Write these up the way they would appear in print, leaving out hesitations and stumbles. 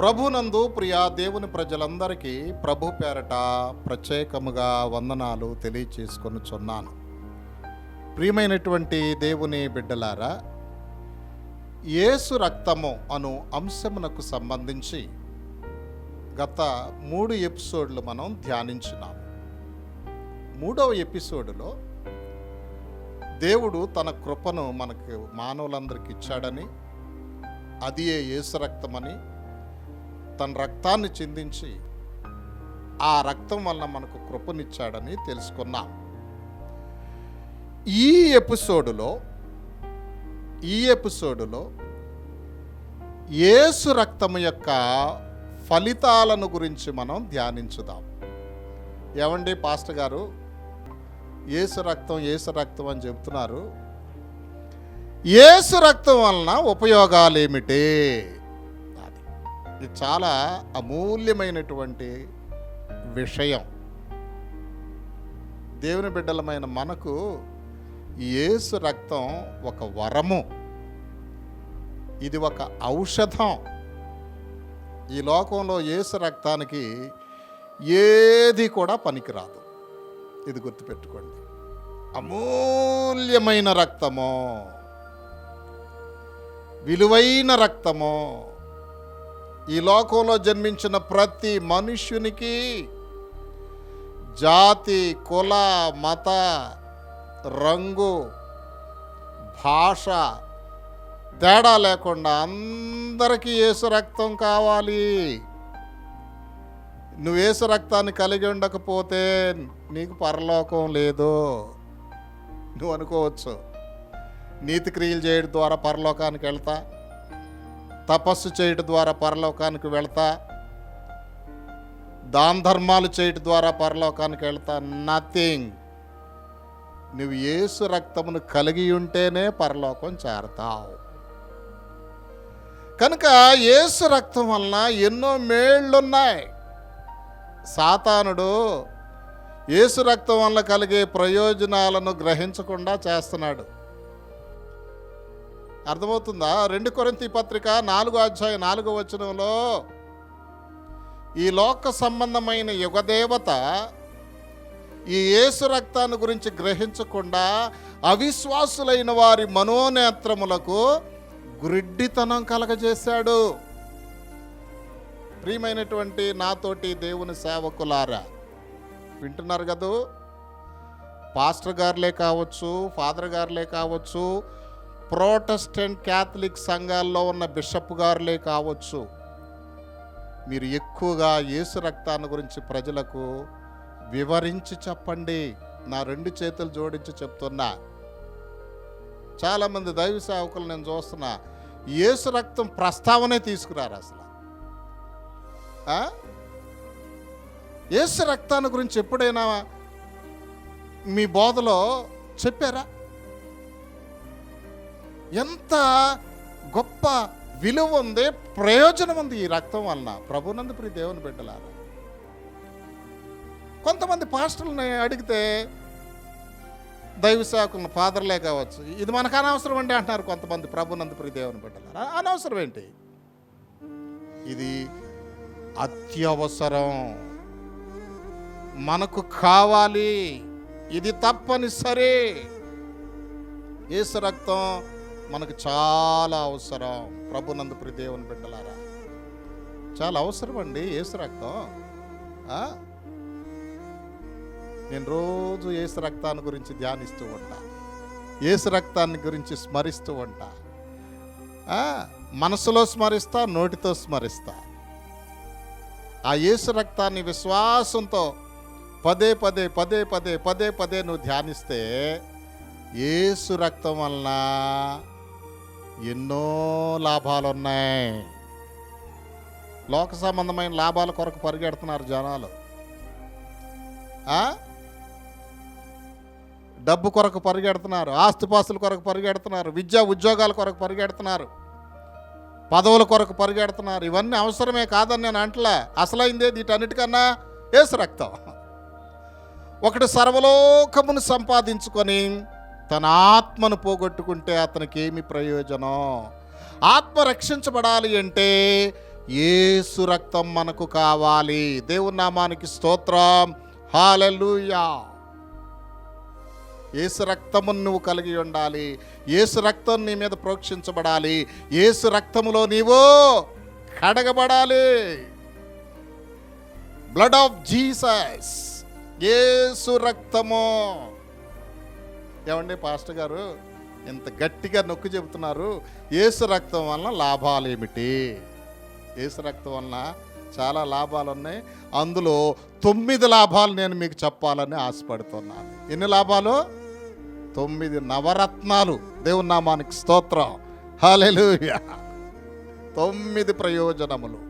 ప్రభునందు ప్రియా దేవుని ప్రజలందరికీ ప్రభు పేరట ప్రత్యేకముగా వందనాలు తెలియచేసుకొనుచున్నాను. ప్రియమైనటువంటి దేవుని బిడ్డలారా, యేసు రక్తము అను అంశమునకు సంబంధించి గత 3 ఎపిసోడ్లు మనం ధ్యానించినాం. 3వ ఎపిసోడులో దేవుడు తన కృపను మనకు మానవులందరికీ ఇచ్చాడని, అది యేసు రక్తమని, తన రక్తాన్ని చిందించి ఆ రక్తం వలన మనకు కృపనిచ్చాడని తెలుసుకున్నాం. ఈ ఎపిసోడులో యేసు రక్తము యొక్క ఫలితాలను గురించి మనం ధ్యానించుదాం. ఏమండి పాస్టర్ గారు, యేసు రక్తం అని చెబుతున్నారు, యేసు రక్తం వలన ఉపయోగాలు ఏమిటి? ఇది చాలా అమూల్యమైనటువంటి విషయం. దేవుని బిడ్డలమైన మనకు యేసు రక్తం ఒక వరము, ఇది ఒక ఔషధం. ఈ లోకంలో యేసు రక్తానికి ఏది కూడా పనికిరాదు. ఇది గుర్తుపెట్టుకోండి. అమూల్యమైన రక్తము, విలువైన రక్తము. ఈ లోకంలో జన్మించిన ప్రతి మనుష్యునికి జాతి, కుల, మత, రంగు, భాష తేడా లేకుండా అందరికీ యేసు రక్తం కావాలి. నువ్వు యేసు రక్తాన్ని కలిగి ఉండకపోతే నీకు పరలోకం లేదు. నువ్వు అనుకోవచ్చు, నీతి క్రియలు చేయడం ద్వారా పరలోకానికి వెళ్తా, తపస్సు చేయడం ద్వారా పరలోకానికి వెళ్తా, దాన ధర్మాలు చేయడం ద్వారా పరలోకానికి వెళ్తా. నథింగ్. నువ్వు యేసు రక్తమును కలిగి ఉంటేనే పరలోకం చేరతావు. కనుక యేసు రక్తం వలన ఎన్నో మేళ్ళున్నాయి. సాతానుడు యేసు రక్తం వలన కలిగే ప్రయోజనాలను గ్రహించకుండా చేస్తున్నాడు. అర్థమవుతుందా? 2 కొరింథీ పత్రిక 4వ అధ్యాయం 4వ వచనంలో ఈ లోక సంబంధమైన యుగదేవత ఈ యేసు రక్తాన్ని గురించి గ్రహించకుండా అవిశ్వాసులైన వారి మనోనేత్రములకు గుడ్డితనం కలగజేశాడు. ప్రియమైనటువంటి నాతోటి దేవుని సేవకులారా, వింటున్నారు కదూ? పాస్టర్ గారులే కావచ్చు, ఫాదర్ గారులే కావచ్చు, ప్రొటెస్టెంట్ క్యాథలిక్ సంఘాల్లో ఉన్న బిషప్ గారులే కావచ్చు, మీరు ఎక్కువగా యేసు రక్తాన్ని గురించి ప్రజలకు వివరించి చెప్పండి. నా 2 చేతులు జోడించి చెప్తున్నా. చాలామంది దైవ సేవకులు నేను చూస్తున్నా, యేసు రక్తం ప్రస్తావనే తీసుకురారు అసలు. యేసు రక్తాన్ని గురించి ఎప్పుడైనా మీ బోధలో చెప్పారా? ఎంత గొప్ప విలువ ఉంది, ప్రయోజనం ఉంది ఈ రక్తం వలన. ప్రభునందు ప్రియ దేవుని బిడ్డలారా, కొంతమంది పాస్టర్లని అడిగితే, దైవ సేవకులను, ఫాదర్లే కావచ్చు, ఇది మనకు అనవసరం అండి అంటున్నారు కొంతమంది. ప్రభునందు ప్రియ దేవుని బిడ్డలారా, అనవసరం ఏంటి? ఇది అత్యవసరం, మనకు కావాలి, ఇది తప్పనిసరి. యేసు రక్తం మనకు చాలా అవసరం. ప్రభునందు ప్రియ దేవుని బిడ్డలారా, చాలా అవసరం అండి యేసు రక్తం. నేను రోజు యేసు రక్తాన్ని గురించి ధ్యానిస్తూ ఉంటా, యేసు రక్తాన్ని గురించి స్మరిస్తూ ఉంటా. మనసులో స్మరిస్తా, నోటితో స్మరిస్తా. ఆ యేసు రక్తాన్ని విశ్వాసంతో పదే పదే నువ్వు ధ్యానిస్తే యేసు రక్తం వలన ఎన్నో లాభాలున్నాయి. లోక సంబంధమైన లాభాల కొరకు పరిగెడుతున్నారు జనాలు. డబ్బు కొరకు పరిగెడుతున్నారు, ఆస్తిపాస్తుల కొరకు పరిగెడుతున్నారు, విద్యా ఉద్యోగాల కొరకు పరిగెడుతున్నారు, పదవుల కొరకు పరిగెడుతున్నారు. ఇవన్నీ అవసరమే కాదని నేను అంటలే. అసలైందే వీటన్నిటికన్నా యేసు రక్తం. ఒకడు సర్వలోకమును సంపాదించుకొని తన ఆత్మను పోగొట్టుకుంటే అతనికి ఏమి ప్రయోజనం? ఆత్మ రక్షించబడాలి అంటే యేసు రక్తం మనకు కావాలి. దేవుని నామానికి స్తోత్రం. హల్లెలూయా. యేసు రక్తమును నువ్వు కలిగి ఉండాలి. యేసు రక్తం నీ మీద ప్రోక్షించబడాలి. యేసు రక్తములో నీవు కడగబడాలి. బ్లడ్ ఆఫ్ జీసస్, యేసు రక్తము. ఏమండి పాస్టర్ గారు ఇంత గట్టిగా నొక్కి చెబుతున్నారు, యేసు రక్తం వలన లాభాలు ఏమిటి? యేసు రక్తం వలన చాలా లాభాలు ఉన్నాయి. అందులో 9 లాభాలు నేను మీకు చెప్పాలని ఆశపడుతున్నాను. ఎన్ని లాభాలు? 9 నవరత్నాలు. దేవుని నామానికి స్తోత్రం. హల్లెలూయా. 9 ప్రయోజనములు.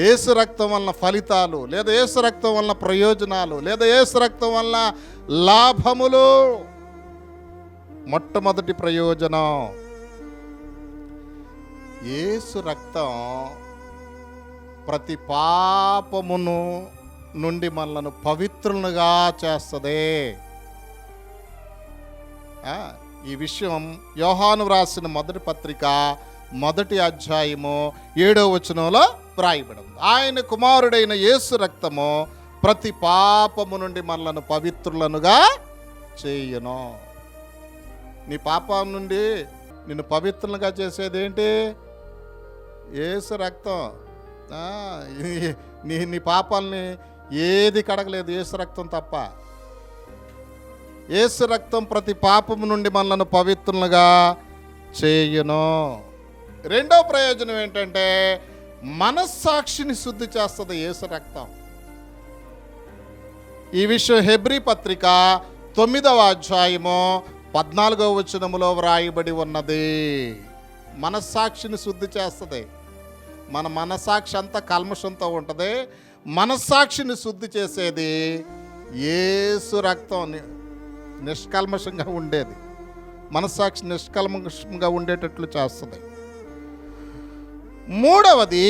యేసు రక్తం వలన ఫలితాలు, లేదా యేసు రక్తం వలన ప్రయోజనాలు, లేదా యేసు రక్తం వలన లాభములు. మొట్టమొదటి ప్రయోజనం, యేసు రక్తం ప్రతి పాపమును నుండి మనలను పవిత్రులుగా చేస్తుంది. ఈ విషయం యోహాను వ్రాసిన మొదటి పత్రిక 1వ అధ్యాయము 7వ వచనంలో వ్రాయబడింది. ఆయన కుమారుడైన యేసు రక్తము ప్రతి పాపము నుండి మనలను పవిత్రులనుగా చేయును. నీ పాపం నుండి నిన్ను పవిత్రులుగా చేసేది ఏంటి? యేసు రక్తం. నీ పాపాలని ఏది కడగలేదు, యేసు రక్తం తప్ప. యేసు రక్తం ప్రతి పాపము నుండి మనలను పవిత్రులుగా చేయును. రెండో ప్రయోజనం ఏంటంటే మనస్సాక్షిని శుద్ధి చేస్తుంది యేసు రక్తం. ఈ విషయం హెబ్రీ పత్రిక 9వ అధ్యాయము 14వ వచనములో వ్రాయబడి ఉన్నది. మనస్సాక్షిని శుద్ధి చేస్తుంది. మన మనస్సాక్షి అంతా కల్మషంతో ఉంటుంది. మనస్సాక్షిని శుద్ధి చేసేది యేసు రక్తం. నిష్కల్మషంగా ఉండేది మనస్సాక్షి నిష్కల్మషంగా ఉండేటట్లు చేస్తుంది. మూడవది,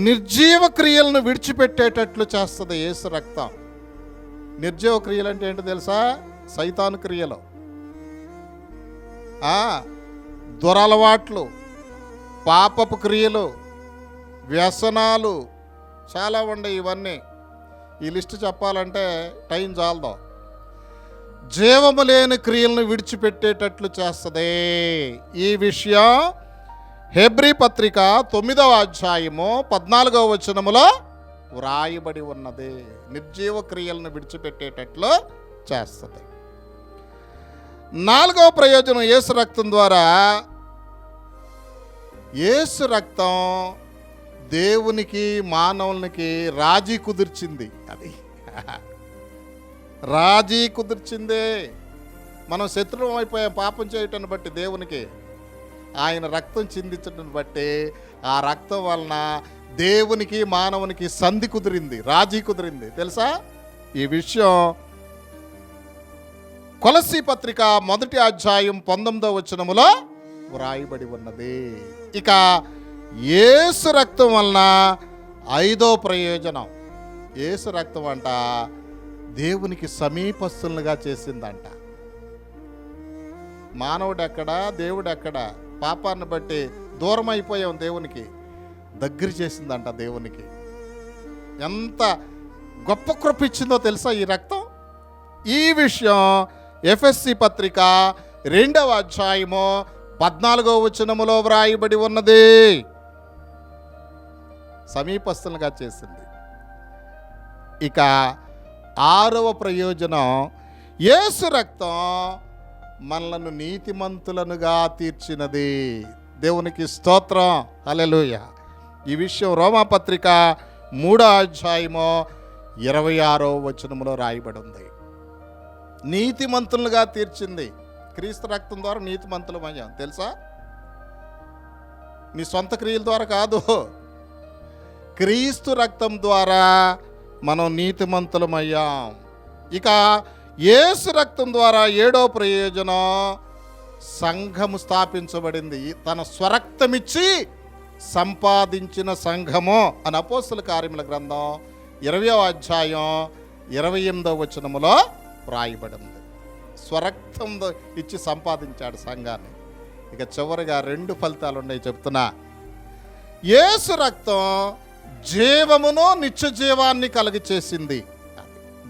నిర్జీవ క్రియలను విడిచిపెట్టేటట్లు చేస్తుంది యేసు రక్తం. నిర్జీవ క్రియలు అంటే ఏంటో తెలుసా? సైతాను క్రియలు, దురలవాట్లు, పాపపు క్రియలు, వ్యసనాలు చాలా ఉన్నాయి. ఇవన్నీ ఈ లిస్టు చెప్పాలంటే టైం చాలదు. జీవము లేని క్రియలను విడిచిపెట్టేటట్లు చేస్తుంది. ఈ విషయం హెబ్రీ పత్రిక 9వ అధ్యాయము 14వ వచనములో వ్రాయబడి ఉన్నది. నిర్జీవ క్రియలను విడిచిపెట్టేటట్లు చేస్తుంది. 4వ ప్రయోజనం, యేసు రక్తం ద్వారా యేసు రక్తం దేవునికి మానవునికి రాజీ కుదిర్చింది. అది రాజీ కుదిర్చిందే. మనం శత్రువం అయిపోయాం పాపం చేయటాన్ని బట్టి. దేవునికి ఆయన రక్తం చిందించడం బట్టి ఆ రక్తం వలన దేవునికి మానవునికి సంధి కుదిరింది, రాజీ కుదిరింది. తెలుసా ఈ విషయం? కొలస్సీ పత్రిక 1వ అధ్యాయం 19వ వచనములో వ్రాయబడి ఉన్నది. ఇక యేసు రక్తం వలన 5వ ప్రయోజనం, యేసు రక్తం అంట దేవునికి సమీపస్తులుగా చేసిందంట. మానవుడు ఎక్కడ, దేవుడు ఎక్కడ? పాపాన్ని బట్టి దూరం అయిపోయాం, దేవునికి దగ్గర చేసిందంట. దేవునికి ఎంత గొప్ప కృప ఇచ్చిందో తెలుసా ఈ రక్తం? ఈ విషయం ఎఫెసీ పత్రిక 2వ అధ్యాయము 14వ వచనములో వ్రాయబడి ఉన్నది. సమీపస్తులుగా చేసింది. ఇక 6వ ప్రయోజనం, యేసు రక్తం మనలను నీతిమంతులనుగా తీర్చినది. దేవునికి స్తోత్రం. హల్లెలూయా. ఈ విషయం రోమాపత్రిక 3వ అధ్యాయము 26వ వచనములో రాయబడి ఉంది. నీతిమంతులుగా తీర్చింది. క్రీస్తు రక్తం ద్వారా నీతిమంతులమయ్యాం. తెలుసా? నీ సొంత క్రియల ద్వారా కాదు, క్రీస్తు రక్తం ద్వారా మనం నీతిమంతులమయ్యాం. ఇక యేసు రక్తం ద్వారా 7వ ప్రయోజనం, సంఘము స్థాపించబడింది. తన స్వరక్తమిచ్చి సంపాదించిన సంఘము అని అపోస్తల కార్యముల గ్రంథం 20వ అధ్యాయం 28వ వచనములో వ్రాయబడింది. స్వరక్తం ఇచ్చి సంపాదించాడు సంఘాన్ని. ఇక చివరిగా 2 ఫలితాలు ఉన్నాయి చెప్తున్నా. యేసు రక్తం జీవమును నిత్య జీవాన్ని కలుగ చేసింది.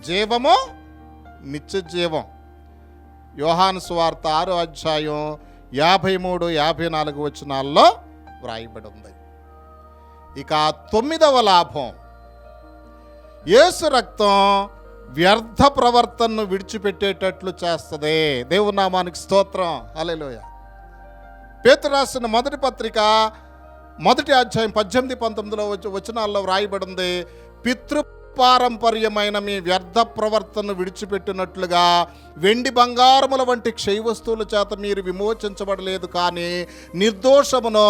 జీవము నిత్య జీవం. యోహాను సువార్త 6వ అధ్యాయం 53, 54 వచనాల్లో వ్రాయబడి ఉంది. ఇక 9వ లాభం, యేసు రక్తం వ్యర్థ ప్రవర్తనను విడిచిపెట్టేటట్లు చేస్తుంది. దేవుని నామానికి స్తోత్రం. హల్లెలూయా. పేతురు రాసిన మొదటి పత్రిక 1వ అధ్యాయం 18, 19 వచనాల్లో వ్రాయబడింది, పితృపారంపర్యమైన మీ వ్యర్థ ప్రవర్తనను విడిచిపెట్టినట్లుగా వెండి బంగారముల వంటి క్షయ వస్తువుల చేత మీరు విమోచించబడలేదు, కానీ నిర్దోషమును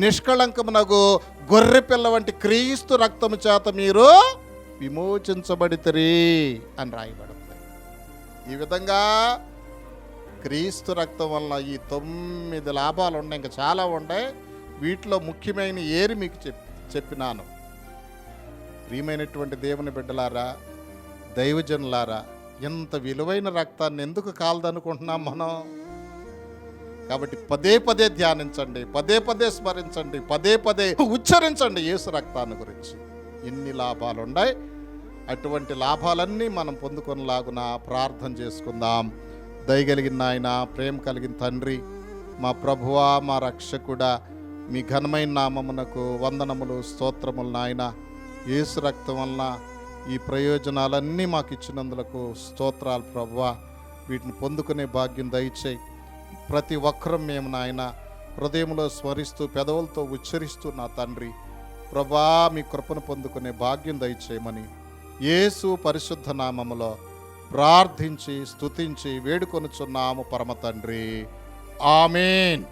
నిష్కళంకమునగు గొర్రె పిల్ల వంటి క్రీస్తు రక్తము చేత మీరు విమోచించబడితిరి అని రాయబడింది. ఈ విధంగా క్రీస్తు రక్తం వల్ల ఈ 9 లాభాలు ఉన్నాయి. ఇంకా చాలా ఉన్నాయి. వీటిలో ముఖ్యమైన ఏరి మీకు చెప్పినాను. ప్రియమైనటువంటి దేవుని బిడ్డలారా, దైవజనులారా, ఇంత విలువైన రక్తాన్ని ఎందుకు కాలదనుకుంటున్నాం మనం? కాబట్టి పదే పదే ధ్యానించండి, పదే పదే స్మరించండి, పదే పదే ఉచ్చరించండి యేసు రక్తాన్ని గురించి. ఎన్ని లాభాలు ఉన్నాయి. అటువంటి లాభాలన్నీ మనం పొందుకునేలాగున ప్రార్థన చేసుకుందాం. దయగలిగిన ఆయన, ప్రేమ కలిగిన తండ్రి, మా ప్రభువా, మా రక్షకుడా, మీ ఘనమైన నామమునకు వందనములు, స్తోత్రములు నాయన. యేసు రక్తం వలన ఈ ప్రయోజనాలన్నీ మాకు ఇచ్చినందులకు స్తోత్రాలు ప్రభువా. వీటిని పొందుకునే భాగ్యం దయచేయి. ప్రతి ఒక్కరం మేము నాయన హృదయంలో స్మరిస్తూ పెదవులతో ఉచ్చరిస్తూ నా తండ్రి ప్రభా మీ కృపను పొందుకునే భాగ్యం దయచేయమని యేసు పరిశుద్ధ నామములో ప్రార్థించి స్తుతించి వేడుకొనుచున్నాము పరమ తండ్రి. ఆమేన్.